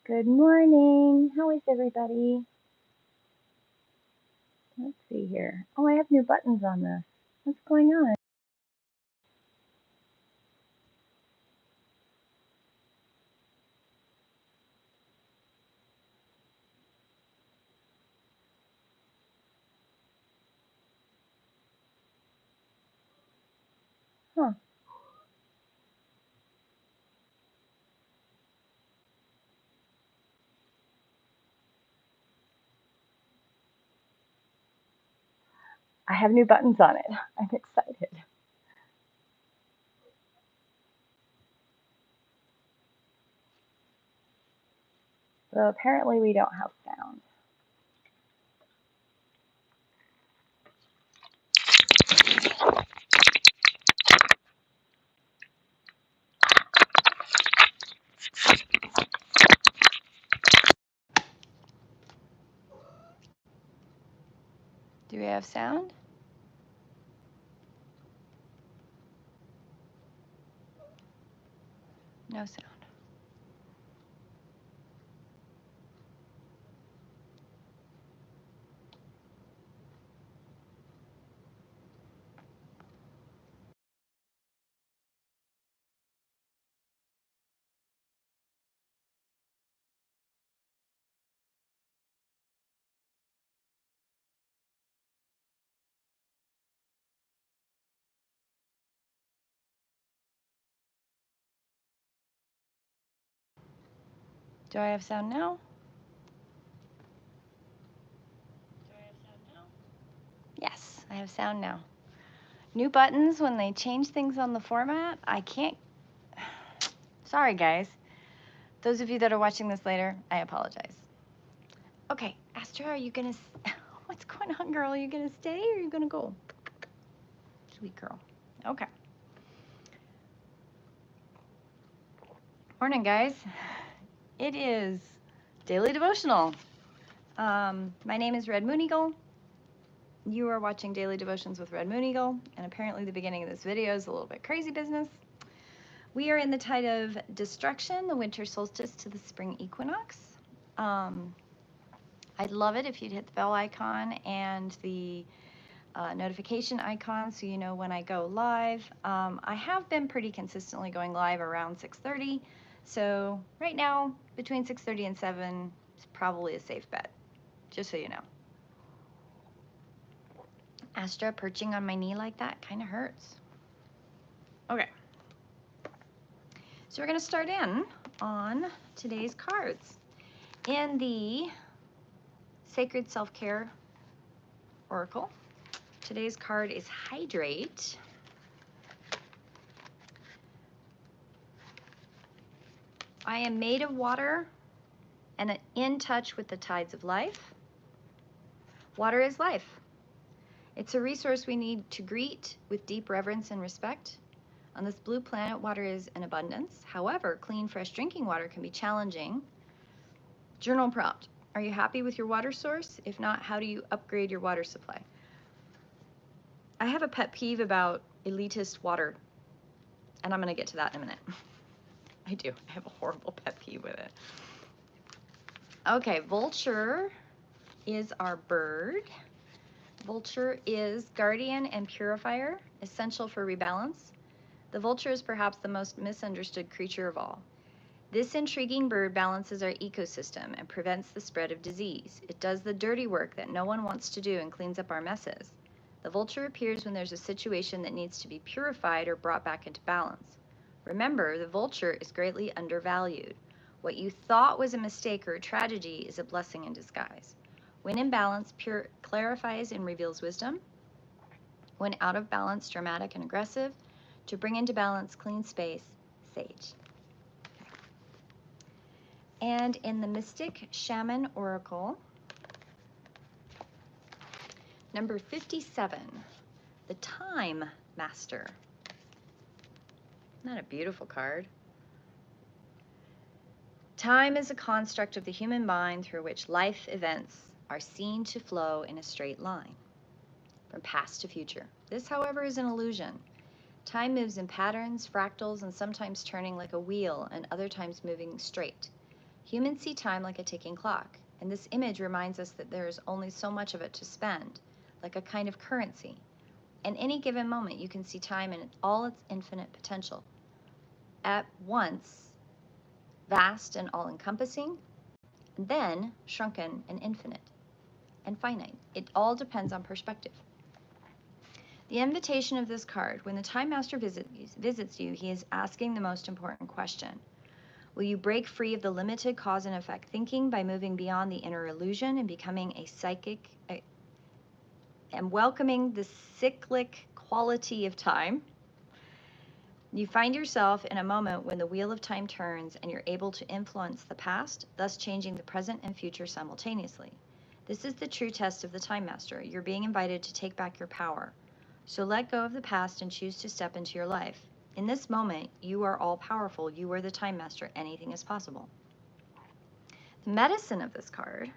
Good morning. How is everybody? Let's see here. Oh, I have new buttons on this. What's going on? Huh. I have new buttons on it. I'm excited. So apparently we don't have sound. Do we have sound? No sound. Do I have sound now? Yes, I have sound now. New buttons, when they change things on the format, I can't. Sorry, guys. Those of you that are watching this later, I apologize. Okay, Astra, are you gonna? What's going on, girl? Are you gonna stay or are you gonna go? Sweet girl. Okay. Morning, guys. It is Daily Devotional. My name is Red Moon Eagle. You are watching Daily Devotions with Red Moon Eagle, and apparently the beginning of this video is a little bit crazy business. We are in the tide of destruction, the winter solstice to the spring equinox. I'd love it if you'd hit the bell icon and the notification icon so you know when I go live. I have been pretty consistently going live around 6:30, so right now between 6:30 and 7 is probably a safe bet, just so you know. Astra, perching on my knee like that kind of hurts. Okay, so we're going to start in on today's cards. In the Sacred Self-Care Oracle, today's card is Hydrate. I am made of water and in touch with the tides of life. Water is life. It's a resource we need to greet with deep reverence and respect. On this blue planet, water is in abundance. However, clean, fresh drinking water can be challenging. Journal prompt. Are you happy with your water source? If not, how do you upgrade your water supply? I have a pet peeve about elitist water, and I'm going to get to that in a minute. I do. I have a horrible pet peeve with it. Okay, Vulture is our bird. Vulture is guardian and purifier, essential for rebalance. The vulture is perhaps the most misunderstood creature of all. This intriguing bird balances our ecosystem and prevents the spread of disease. It does the dirty work that no one wants to do and cleans up our messes. The vulture appears when there's a situation that needs to be purified or brought back into balance. Remember, the vulture is greatly undervalued. What you thought was a mistake or a tragedy is a blessing in disguise. When in balance, pure clarifies and reveals wisdom. When out of balance, dramatic and aggressive. To bring into balance, clean space, sage. And in the Mystic Shaman Oracle, number 57, the Time Master. Isn't that a beautiful card? Time is a construct of the human mind through which life events are seen to flow in a straight line, from past to future. This, however, is an illusion. Time moves in patterns, fractals, and sometimes turning like a wheel, and other times moving straight. Humans see time like a ticking clock, and this image reminds us that there is only so much of it to spend, like a kind of currency. In any given moment, you can see time in all its infinite potential. At once, vast and all-encompassing, then shrunken and infinite and finite. It all depends on perspective. The invitation of this card: when the Time Master visits you, he is asking the most important question. Will you break free of the limited cause and effect thinking by moving beyond the inner illusion and becoming a psychic and welcoming the cyclic quality of time? You find yourself in a moment when the wheel of time turns and you're able to influence the past, thus changing the present and future simultaneously. This is the true test of the Time Master. You're being invited to take back your power. So let go of the past and choose to step into your life. In this moment, you are all powerful. You are the Time Master. Anything is possible. The medicine of this card: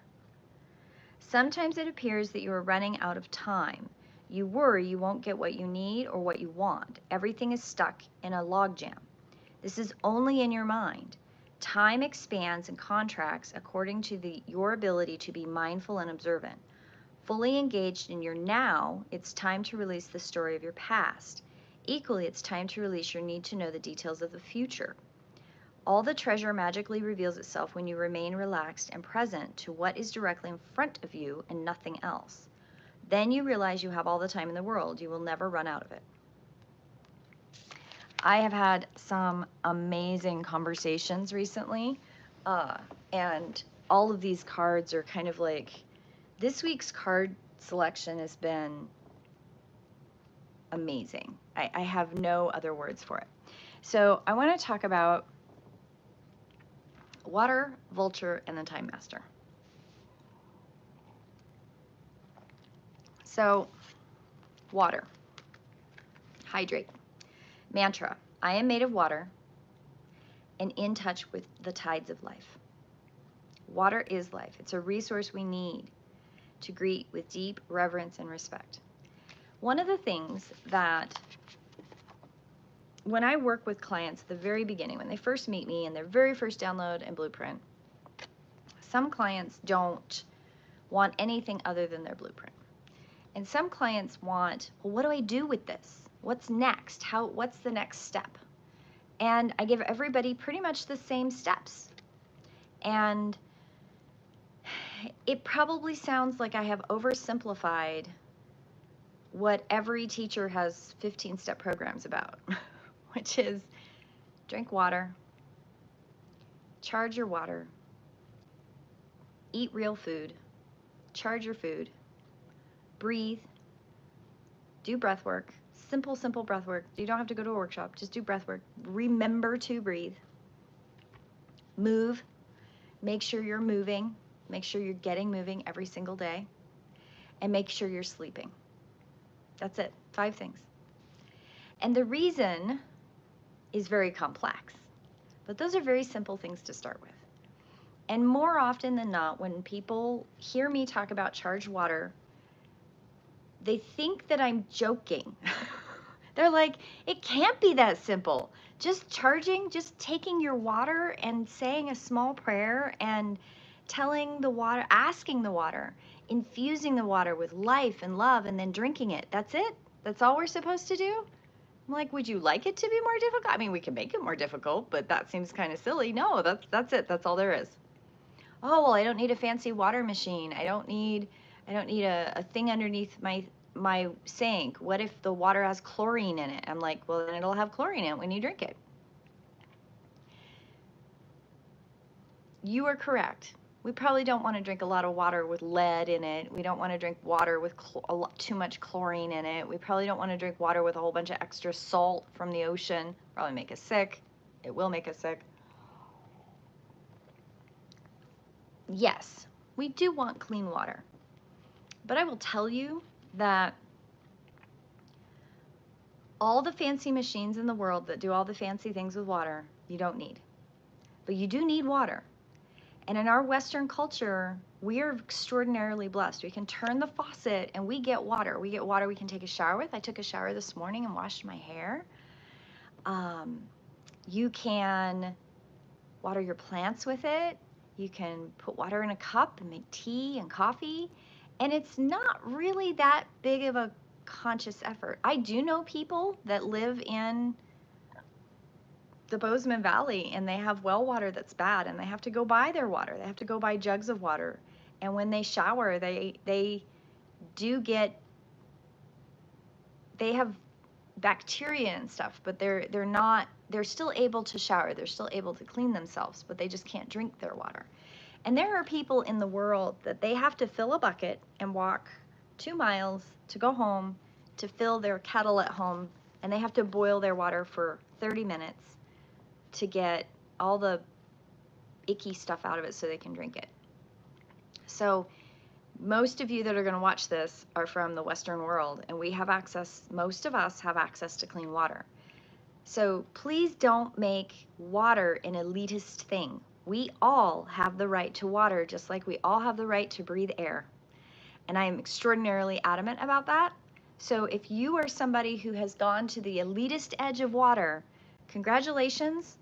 sometimes it appears that you are running out of time. You worry you won't get what you need or what you want. Everything is stuck in a logjam. This is only in your mind. Time expands and contracts according to your ability to be mindful and observant. Fully engaged in your now, it's time to release the story of your past. Equally, it's time to release your need to know the details of the future. All the treasure magically reveals itself when you remain relaxed and present to what is directly in front of you and nothing else. Then you realize you have all the time in the world. You will never run out of it. I have had some amazing conversations recently, and all of these cards are kind of like, this week's card selection has been amazing. I have no other words for it. So I want to talk about water, Vulture, and the Time Master. So, water. Hydrate. Mantra: I am made of water and in touch with the tides of life. Water is life. It's a resource we need to greet with deep reverence and respect. One of the things that, when I work with clients at the very beginning, when they first meet me in their very first download and blueprint, some clients don't want anything other than their blueprint. And some clients want, well, what do I do with this? What's next? What's the next step? And I give everybody pretty much the same steps. And it probably sounds like I have oversimplified what every teacher has 15-step programs about, which is drink water, charge your water, eat real food, charge your food, breathe, do breath work, simple breath work. You don't have to go to a workshop, just do breath work. Remember to breathe. Move, make sure you're moving, make sure you're getting moving every single day, and make sure you're sleeping. That's it, 5 things. And the reason is very complex, but those are very simple things to start with. And more often than not, when people hear me talk about charged water, they think that I'm joking. They're like, it can't be that simple. Just taking your water and saying a small prayer and telling the water, asking the water, infusing the water with life and love, and then drinking it. That's it? That's all we're supposed to do? I'm like, would you like it to be more difficult? I mean, we can make it more difficult, but that seems kind of silly. No, that's it. That's all there is. Oh, well, I don't need a fancy water machine. I don't need a thing underneath my sink. What if the water has chlorine in it? I'm like, well, then it'll have chlorine in it when you drink it. You are correct. We probably don't want to drink a lot of water with lead in it. We don't want to drink water with too much chlorine in it. We probably don't want to drink water with a whole bunch of extra salt from the ocean. Probably make us sick. It will make us sick. Yes, we do want clean water. But I will tell you that all the fancy machines in the world that do all the fancy things with water, you don't need. But you do need water. And in our Western culture, we are extraordinarily blessed. We can turn the faucet and we get water. We get water we can take a shower with. I took a shower this morning and washed my hair. You can water your plants with it. You can put water in a cup and make tea and coffee. And it's not really that big of a conscious effort. I do know people that live in the Bozeman Valley and they have well water that's bad and they have to go buy their water. They have to go buy jugs of water. And when they shower, they do get, they have bacteria and stuff, but they're still able to shower. They're still able to clean themselves, but they just can't drink their water. And there are people in the world that they have to fill a bucket and walk 2 miles to go home to fill their kettle at home, and they have to boil their water for 30 minutes to get all the icky stuff out of it so they can drink it. So most of you that are going to watch this are from the Western world, and we have access, most of us have access to clean water. So please don't make water an elitist thing. We all have the right to water, just like we all have the right to breathe air. And I am extraordinarily adamant about that. So if you are somebody who has gone to the elitist edge of water, congratulations.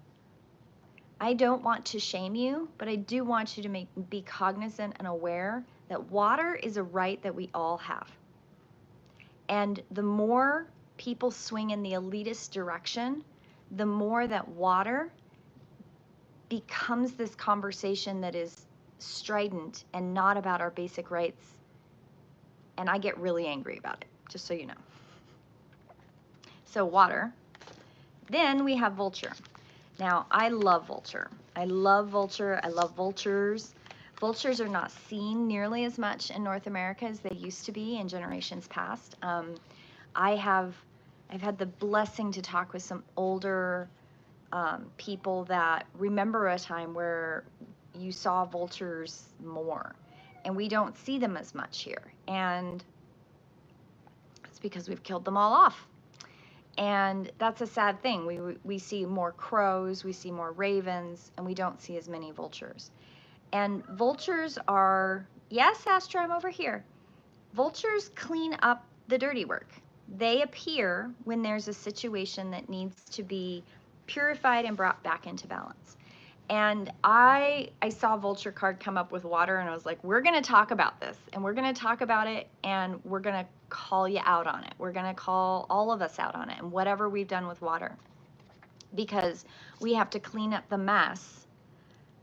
I don't want to shame you, but I do want you to be cognizant and aware that water is a right that we all have. And the more people swing in the elitist direction, the more that water becomes this conversation that is strident and not about our basic rights. And I get really angry about it, just so you know. So water. Then we have Vulture. Now, I love Vulture. I love Vulture. I love vultures. Vultures are not seen nearly as much in North America as they used to be in generations past. I've had the blessing to talk with some older people that remember a time where you saw vultures more, and we don't see them as much here. And it's because we've killed them all off. And that's a sad thing. We see more crows, we see more ravens, and we don't see as many vultures. And vultures are, yes, Astra, I'm over here. Vultures clean up the dirty work. They appear when there's a situation that needs to be purified and brought back into balance. And I saw Vulture card come up with water, and I was like, we're going to talk about this, and we're going to talk about it, and we're going to call you out on it. We're going to call all of us out on it and whatever we've done with water, because we have to clean up the mess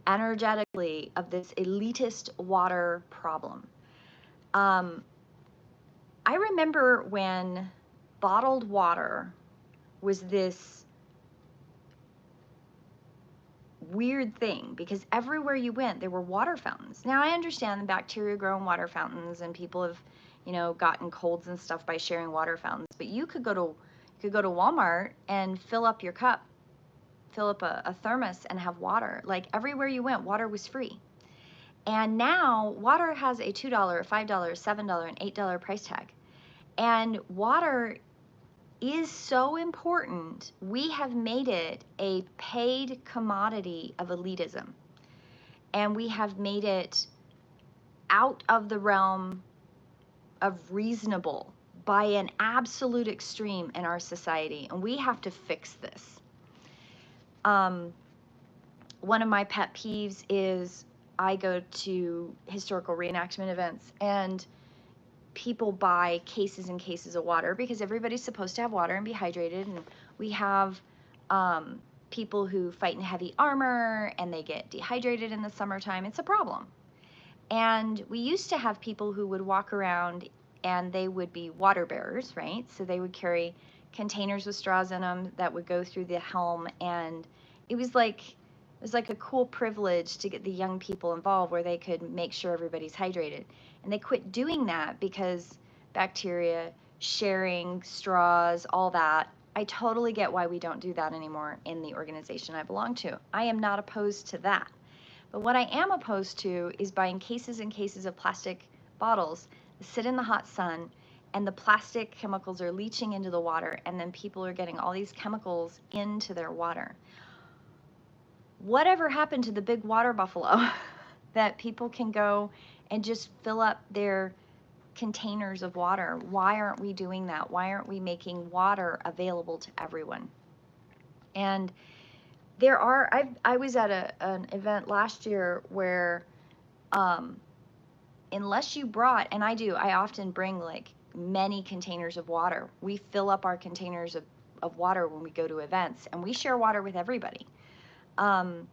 energetically of this elitist water problem. I remember when bottled water was this weird thing, because everywhere you went there were water fountains. Now I understand the bacteria grow in water fountains, and people have, you know, gotten colds and stuff by sharing water fountains, but you could go to Walmart and fill up your cup, fill up a thermos and have water. Like everywhere you went, water was free. And now water has a $2, a $5, $7, and $8 price tag. And water is so important, we have made it a paid commodity of elitism. And we have made it out of the realm of reasonable by an absolute extreme in our society. And we have to fix this. One of my pet peeves is I go to historical reenactment events, and people buy cases and cases of water because everybody's supposed to have water and be hydrated. And we have people who fight in heavy armor and they get dehydrated in the summertime. It's a problem. And we used to have people who would walk around and they would be water bearers, right? So they would carry containers with straws in them that would go through the helm, and it was like a cool privilege to get the young people involved where they could make sure everybody's hydrated. And they quit doing that because bacteria, sharing, straws, all that. I totally get why we don't do that anymore in the organization I belong to. I am not opposed to that. But what I am opposed to is buying cases and cases of plastic bottles that sit in the hot sun, and the plastic chemicals are leaching into the water, and then people are getting all these chemicals into their water. Whatever happened to the big water buffalo that people can go and just fill up their containers of water? Why aren't we doing that? Why aren't we making water available to everyone? And I was at an event last year where, um, unless you brought, and I often bring like many containers of water. We fill up our containers of water when we go to events, and we share water with everybody. Um,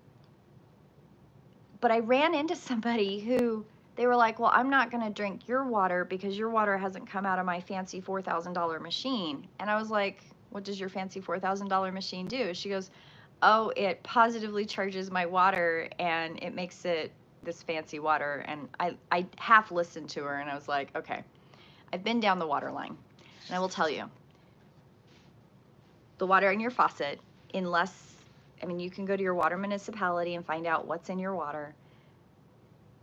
but I ran into somebody who they were like, well, I'm not going to drink your water because your water hasn't come out of my fancy $4,000 machine. And I was like, what does your fancy $4,000 machine do? She goes, oh, it positively charges my water and it makes it this fancy water. And I half listened to her and I was like, okay, I've been down the water line. And I will tell you, the water in your faucet, you can go to your water municipality and find out what's in your water.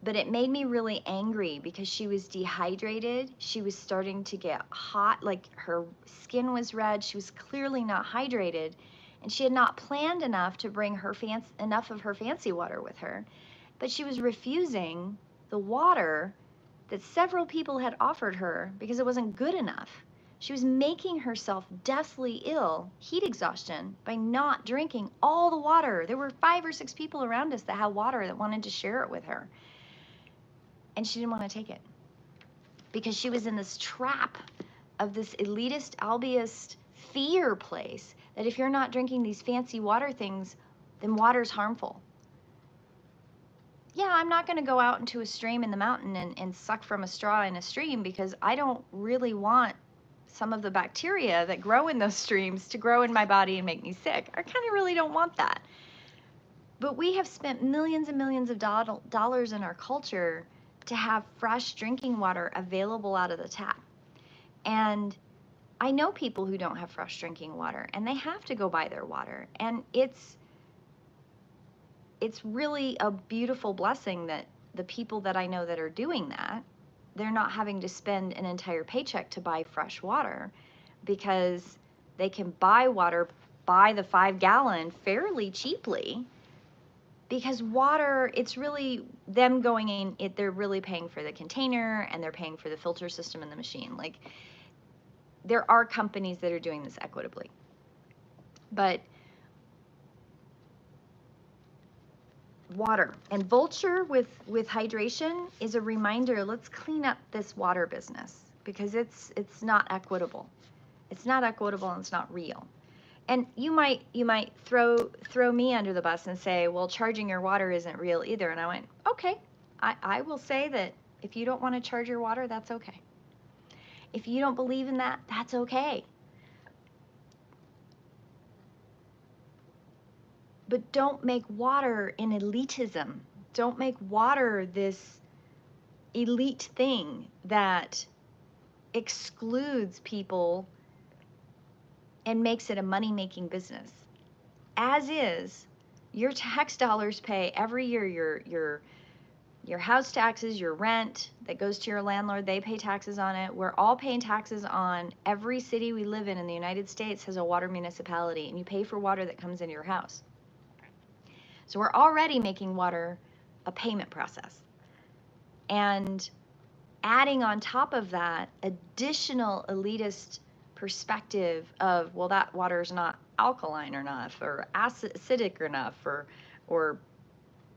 But it made me really angry because she was dehydrated. She was starting to get hot, like her skin was red. She was clearly not hydrated, and she had not planned enough to bring enough of her fancy water with her. But she was refusing the water that several people had offered her because it wasn't good enough. She was making herself deathly ill, heat exhaustion, by not drinking all the water. There were 5 or 6 people around us that had water that wanted to share it with her. And she didn't want to take it because she was in this trap of this elitist, albiest fear place that if you're not drinking these fancy water things, then water's harmful. Yeah, I'm not going to go out into a stream in the mountain and suck from a straw in a stream because I don't really want some of the bacteria that grow in those streams to grow in my body and make me sick. I kind of really don't want that. But we have spent millions and millions of dollars in our culture to have fresh drinking water available out of the tap. And I know people who don't have fresh drinking water and they have to go buy their water. And it's really a beautiful blessing that the people that I know that are doing that, they're not having to spend an entire paycheck to buy fresh water because they can buy the 5-gallon fairly cheaply. Because water, it's really them going in, they're really paying for the container and they're paying for the filter system in the machine. Like, there are companies that are doing this equitably. But water and Vulture with hydration is a reminder, let's clean up this water business because it's not equitable. It's not equitable and it's not real. And you might throw me under the bus and say, well, charging your water isn't real either. And I went, okay, I will say that if you don't want to charge your water, that's okay. If you don't believe in that, that's okay. But don't make water an elitism. Don't make water this elite thing that excludes people and makes it a money-making business. As is, your tax dollars pay every year your house taxes, your rent that goes to your landlord, they pay taxes on it. We're all paying taxes on every city we live in the United States has a water municipality, and you pay for water that comes into your house. So we're already making water a payment process. And adding on top of that additional elitist perspective of, well, that water is not alkaline enough or acidic enough or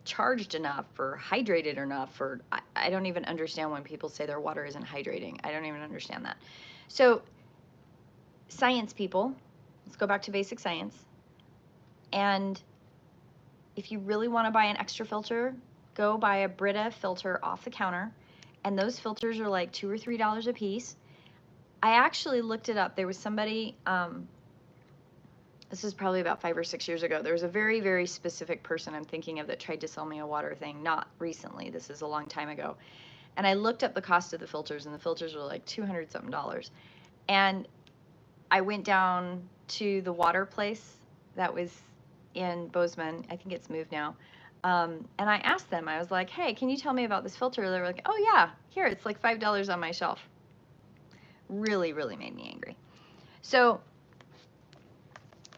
charged enough or hydrated enough, or I don't even understand when people say their water isn't hydrating. I don't even understand that. So science people, let's go back to basic science. And if you really want to buy an extra filter, go buy a Brita filter off the counter. And those filters are like $2 or $3 a piece. I actually looked it up. There was somebody, this is probably about 5 or 6 years ago. There was a very, very specific person I'm thinking of that tried to sell me a water thing. Not recently. This is a long time ago. And I looked up the cost of the filters, and the filters were like $200-something. And I went down to the water place that was in Bozeman. I think it's moved now. And I asked them, I was like, hey, can you tell me about this filter? They were like, oh yeah, here, it's like $5 on my shelf. Really, really made me angry. So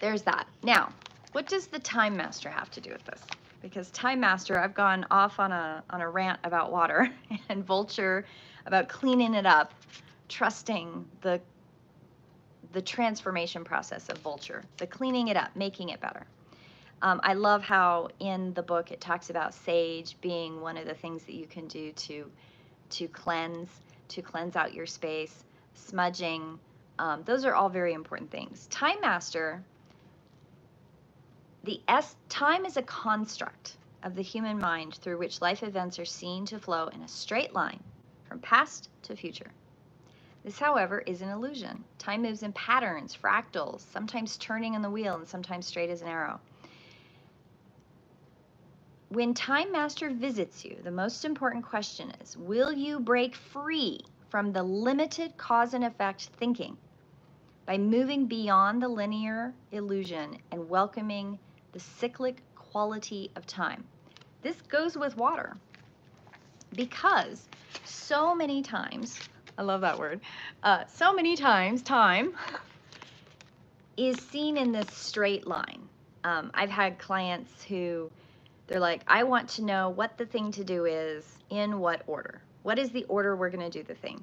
there's that. Now, what does the Time Master have to do with this? Because Time Master, I've gone off on a rant about water, and Vulture about cleaning it up, trusting the transformation process of Vulture, the cleaning it up, making it better. I love how in the book it talks about sage being one of the things that you can do to cleanse out your space, smudging. Those are all very important things. Time Master, time is a construct of the human mind through which life events are seen to flow in a straight line from past to future. This, however, is an illusion. Time moves in patterns, fractals, sometimes turning on the wheel and sometimes straight as an arrow. When Time Master visits you, the most important question is, will you break free from the limited cause and effect thinking by moving beyond the linear illusion and welcoming the cyclic quality of time? This goes with water because so many times, I love that word, so many times time is seen in this straight line. I've had clients who, they're like, I want to know what the thing to do is in what order. What is the order we're going to do the thing?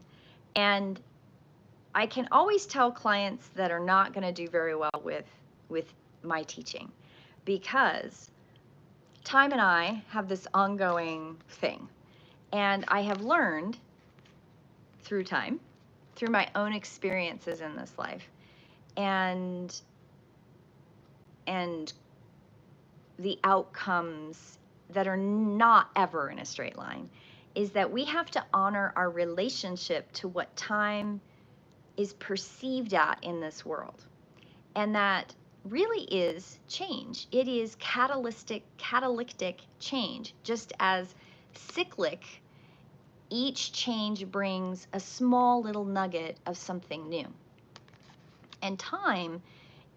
And I can always tell clients that are not going to do very well with my teaching, because time and I have this ongoing thing. And I have learned through time, through my own experiences in this life, and the outcomes that are not ever in a straight line, is that we have to honor our relationship to what time is perceived at in this world. And that really is change. It is catalytic change. Just as cyclic, each change brings a small little nugget of something new. And time,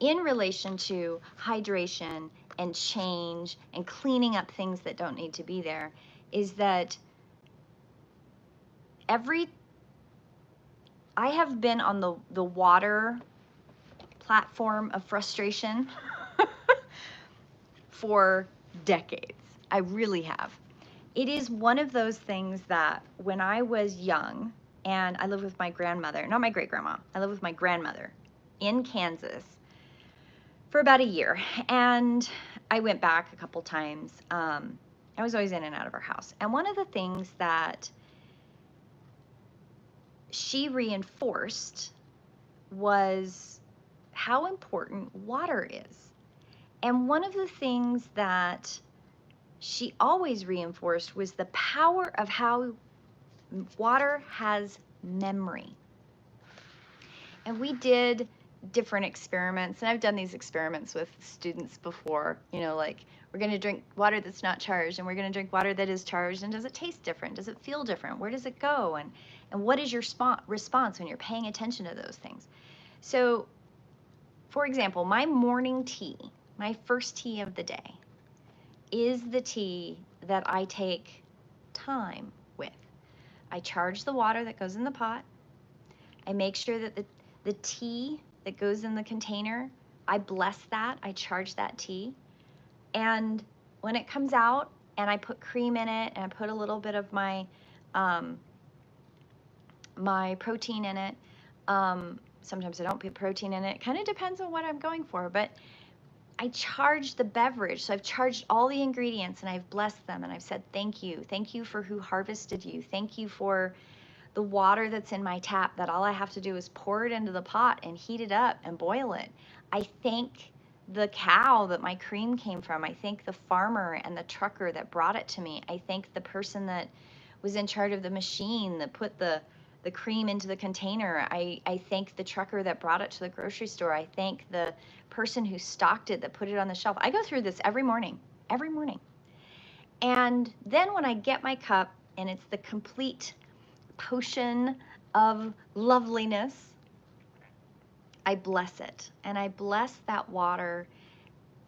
in relation to hydration and change and cleaning up things that don't need to be there, is that I have been on the water platform of frustration for decades. I really have. It is one of those things that when I was young, and I lived with my grandmother, not my great-grandma, I lived with my grandmother in Kansas for about a year. And I went back a couple times. I was always in and out of her house. And one of the things that she reinforced was how important water is. And one of the things that she always reinforced was the power of how water has memory. And we did different experiments, and I've done these experiments with students before, you know, like, we're going to drink water that's not charged, and we're going to drink water that is charged, and does it taste different? Does it feel different? Where does it go? And what is your response when you're paying attention to those things? So, for example, my morning tea, my first tea of the day, is the tea that I take time with. I charge the water that goes in the pot. I make sure that the tea that goes in the container, I bless that, I charge that tea. And when it comes out and I put cream in it and I put a little bit of my protein in it, sometimes I don't put protein in it, kind of depends on what I'm going for, but I charge the beverage. So I've charged all the ingredients and I've blessed them and I've said thank you. Thank you for who harvested you. Thank you for the water that's in my tap, that all I have to do is pour it into the pot and heat it up and boil it. I thank the cow that my cream came from. I thank the farmer and the trucker that brought it to me. I thank the person that was in charge of the machine that put the cream into the container. I thank the trucker that brought it to the grocery store. I thank the person who stocked it, that put it on the shelf. I go through this every morning. And then when I get my cup and it's the complete potion of loveliness, I bless it. And I bless that water,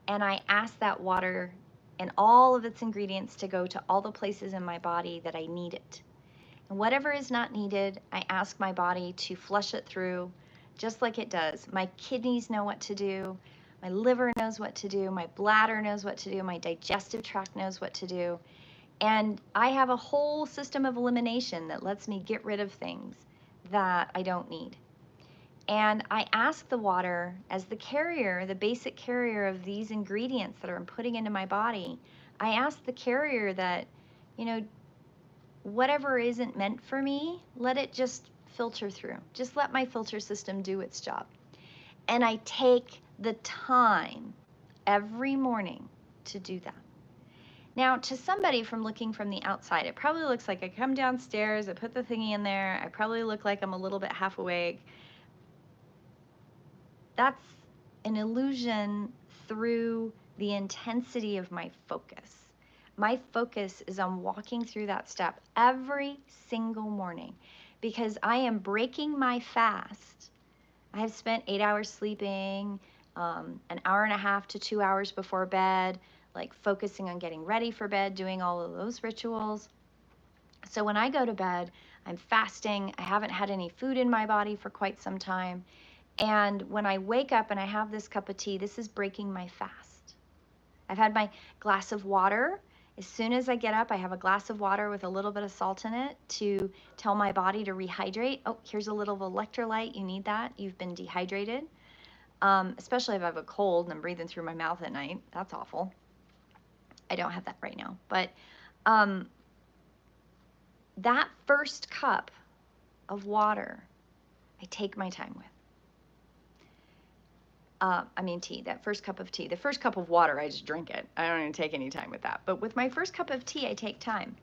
and I ask that water and all of its ingredients to go to all the places in my body that I need it. And whatever is not needed, I ask my body to flush it through just like it does. My kidneys know what to do. My liver knows what to do. My bladder knows what to do. My digestive tract knows what to do. And I have a whole system of elimination that lets me get rid of things that I don't need. And I ask the water, as the carrier, the basic carrier of these ingredients that I'm putting into my body, I ask the carrier that, you know, whatever isn't meant for me, let it just filter through. Just let my filter system do its job. And I take the time every morning to do that. Now, to somebody from looking from the outside, it probably looks like I come downstairs, I put the thingy in there, I probably look like I'm a little bit half awake. That's an illusion through the intensity of my focus. My focus is on walking through that step every single morning because I am breaking my fast. I have spent 8 hours sleeping, an hour and a half to 2 hours before bed, like focusing on getting ready for bed, doing all of those rituals. So when I go to bed, I'm fasting. I haven't had any food in my body for quite some time. And when I wake up and I have this cup of tea, this is breaking my fast. I've had my glass of water. As soon as I get up, I have a glass of water with a little bit of salt in it to tell my body to rehydrate. Oh, here's a little electrolyte. You need that. You've been dehydrated. Especially if I have a cold and I'm breathing through my mouth at night. That's awful. I don't have that right now. But that first cup of water, I take my time with. Tea, that first cup of tea. The first cup of water, I just drink it. I don't even take any time with that. But with my first cup of tea, I take time.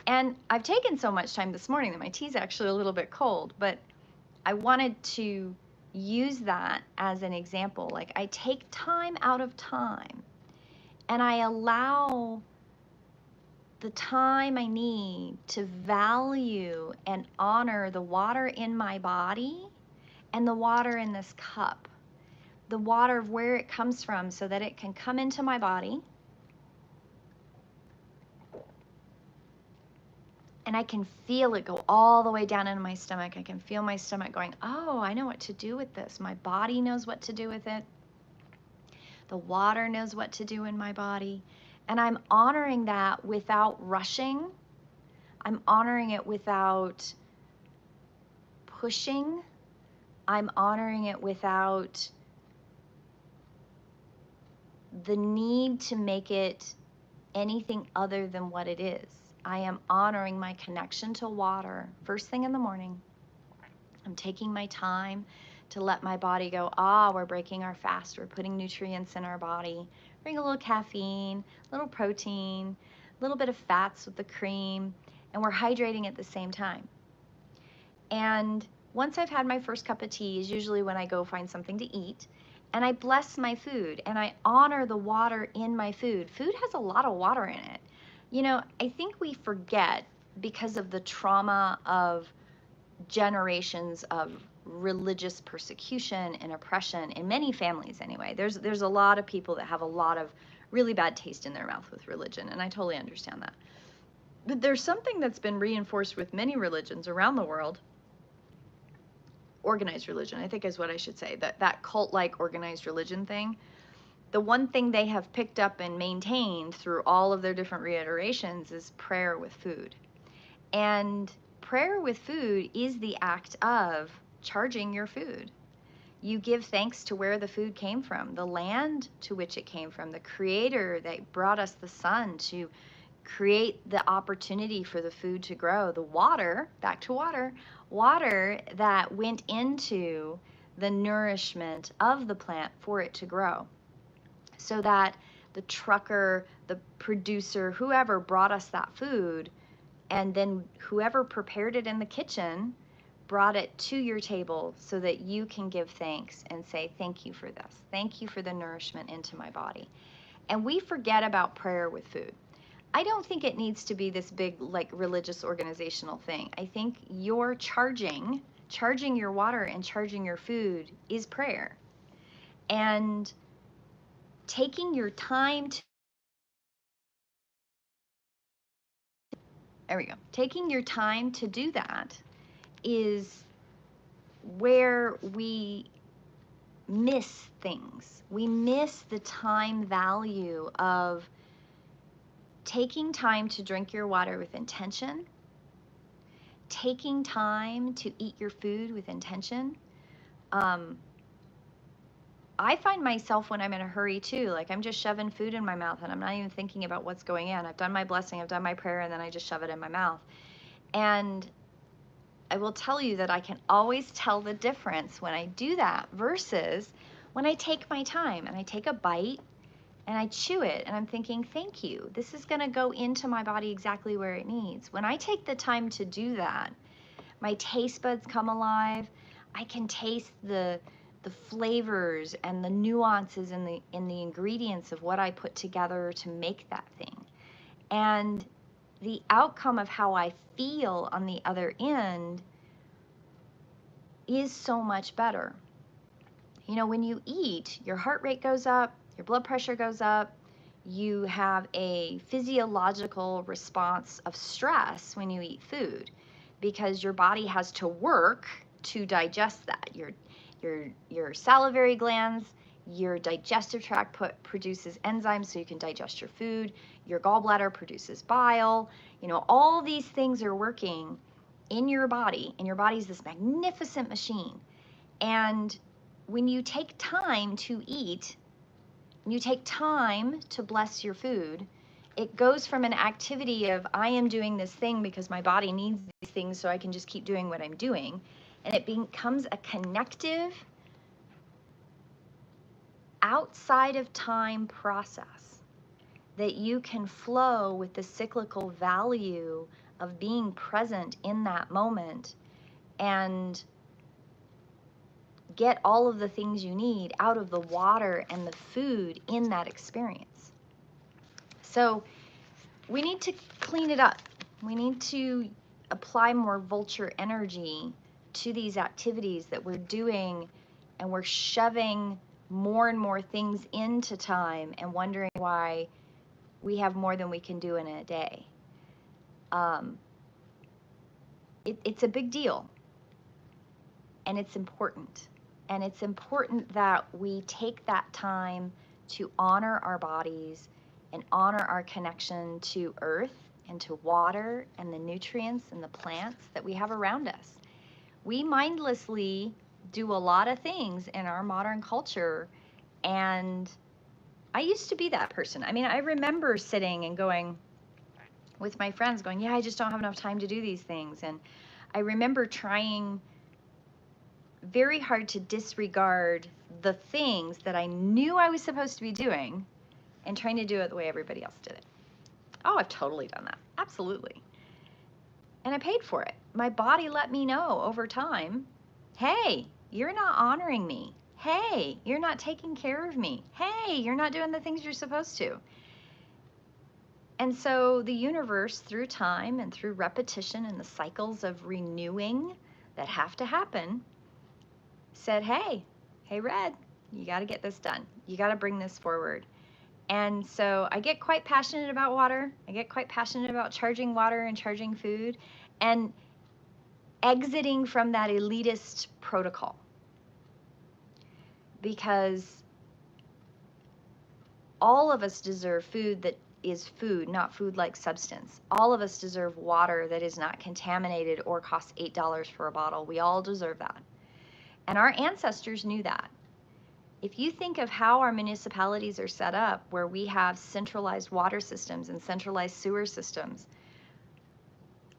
And I've taken so much time this morning that my tea's actually a little bit cold, but I wanted to use that as an example. Like, I take time out of time and I allow the time I need to value and honor the water in my body and the water in this cup. The water of where it comes from so that it can come into my body and I can feel it go all the way down into my stomach. I can feel my stomach going, oh, I know what to do with this. My body knows what to do with it. The water knows what to do in my body. And I'm honoring that without rushing. I'm honoring it without pushing. I'm honoring it without the need to make it anything other than what it is. I am honoring my connection to water first thing in the morning. I'm taking my time to let my body go, we're breaking our fast. We're putting nutrients in our body. Bring a little caffeine, a little protein, a little bit of fats with the cream, and we're hydrating at the same time. And once I've had my first cup of tea is usually when I go find something to eat. And I bless my food and I honor the water in my food. Food has a lot of water in it. You know, I think we forget because of the trauma of generations of religious persecution and oppression in many families anyway. There's a lot of people that have a lot of really bad taste in their mouth with religion, and I totally understand that. But there's something that's been reinforced with many religions around the world. Organized religion, I think is what I should say, that cult-like organized religion thing. The one thing they have picked up and maintained through all of their different reiterations is prayer with food. And prayer with food is the act of charging your food. You give thanks to where the food came from, the land to which it came from, the creator that brought us the sun to create the opportunity for the food to grow, the water, back to water that went into the nourishment of the plant for it to grow. So that the trucker, the producer, whoever brought us that food, and then whoever prepared it in the kitchen brought it to your table so that you can give thanks and say, thank you for this. Thank you for the nourishment into my body. And we forget about prayer with food. I don't think it needs to be this big, like, religious organizational thing. I think your charging your water and charging your food is prayer. And taking your time to, there we go. Taking your time to do that is where we miss things. We miss the time value of taking time to drink your water with intention, taking time to eat your food with intention, I find myself when I'm in a hurry too, like I'm just shoving food in my mouth and I'm not even thinking about what's going in. I've done my blessing, I've done my prayer, and then I just shove it in my mouth. And I will tell you that I can always tell the difference when I do that versus when I take my time and I take a bite and I chew it and I'm thinking, thank you. This is going to go into my body exactly where it needs. When I take the time to do that, my taste buds come alive. I can taste the flavors and the nuances in the ingredients of what I put together to make that thing. And the outcome of how I feel on the other end is so much better. You know, when you eat, your heart rate goes up, your blood pressure goes up, you have a physiological response of stress when you eat food because your body has to work to digest that. Your salivary glands, your digestive tract produces enzymes so you can digest your food. Your gallbladder produces bile. You know, all these things are working in your body, and your body is this magnificent machine. And when you take time to eat, you take time to bless your food, it goes from an activity of I am doing this thing because my body needs these things so I can just keep doing what I'm doing, and it becomes a connective, outside of time process that you can flow with the cyclical value of being present in that moment and get all of the things you need out of the water and the food in that experience. So we need to clean it up. We need to apply more vulture energy to these activities that we're doing, and we're shoving more and more things into time and wondering why we have more than we can do in a day. It's a big deal, and it's important. And it's important that we take that time to honor our bodies and honor our connection to earth and to water and the nutrients and the plants that we have around us. We mindlessly do a lot of things in our modern culture, and I used to be that person. I mean, I remember sitting and going with my friends going, yeah, I just don't have enough time to do these things. And I remember trying very hard to disregard the things that I knew I was supposed to be doing and trying to do it the way everybody else did it. Oh, I've totally done that. Absolutely. And I paid for it. My body let me know over time, hey, you're not honoring me. Hey, you're not taking care of me. Hey, you're not doing the things you're supposed to. And so the universe, through time and through repetition and the cycles of renewing that have to happen, said, hey, Red, you got to get this done. You got to bring this forward. And so I get quite passionate about water. I get quite passionate about charging water and charging food and exiting from that elitist protocol. Because all of us deserve food that is food, not food-like substance. All of us deserve water that is not contaminated or costs $8 for a bottle. We all deserve that. And our ancestors knew that. If you think of how our municipalities are set up, where we have centralized water systems and centralized sewer systems,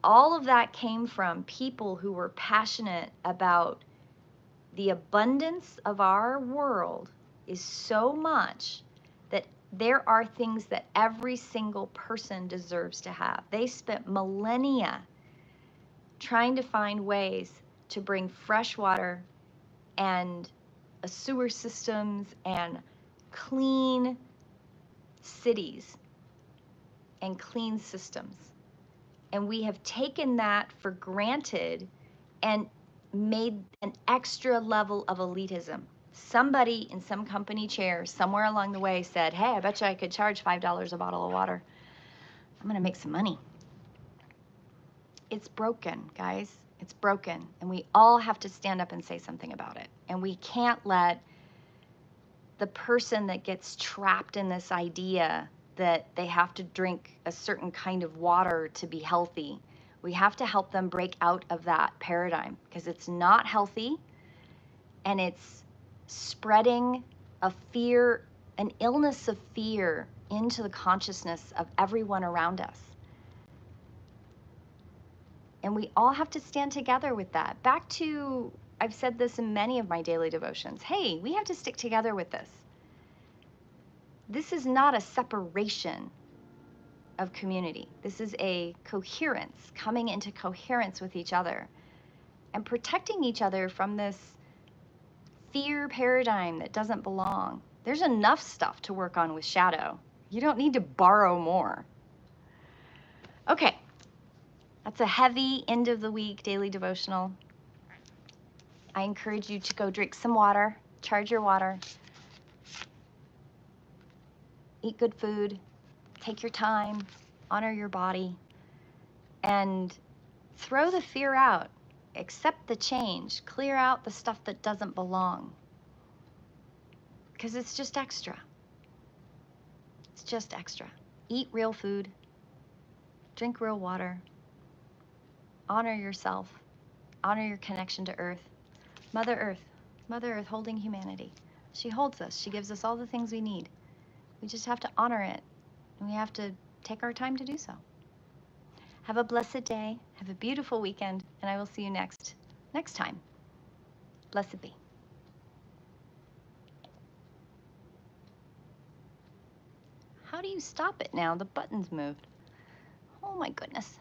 all of that came from people who were passionate about the abundance of our world is so much that there are things that every single person deserves to have. They spent millennia trying to find ways to bring fresh water and sewer systems and clean cities and clean systems. And we have taken that for granted and made an extra level of elitism. Somebody in some company chair somewhere along the way said, hey, I bet you I could charge $5 a bottle of water. I'm going to make some money. It's broken, guys. It's broken. And we all have to stand up and say something about it. And we can't let the person that gets trapped in this idea that they have to drink a certain kind of water to be healthy. We have to help them break out of that paradigm because it's not healthy and it's spreading a fear, an illness of fear into the consciousness of everyone around us. And we all have to stand together with that. Back to, I've said this in many of my daily devotions. Hey, we have to stick together with this. This is not a separation of community. This is a coherence, coming into coherence with each other and protecting each other from this fear paradigm that doesn't belong. There's enough stuff to work on with shadow. You don't need to borrow more. Okay, that's a heavy end of the week daily devotional. I encourage you to go drink some water, charge your water, eat good food, take your time, honor your body, and throw the fear out. Accept the change. Clear out the stuff that doesn't belong. Because it's just extra. It's just extra. Eat real food. Drink real water. Honor yourself. Honor your connection to Earth. Mother Earth holding humanity. She holds us. She gives us all the things we need. We just have to honor it. And we have to take our time to do so. Have a blessed day. Have a beautiful weekend. And I will see you next time. Blessed be. How do you stop it now? The button's moved. Oh my goodness.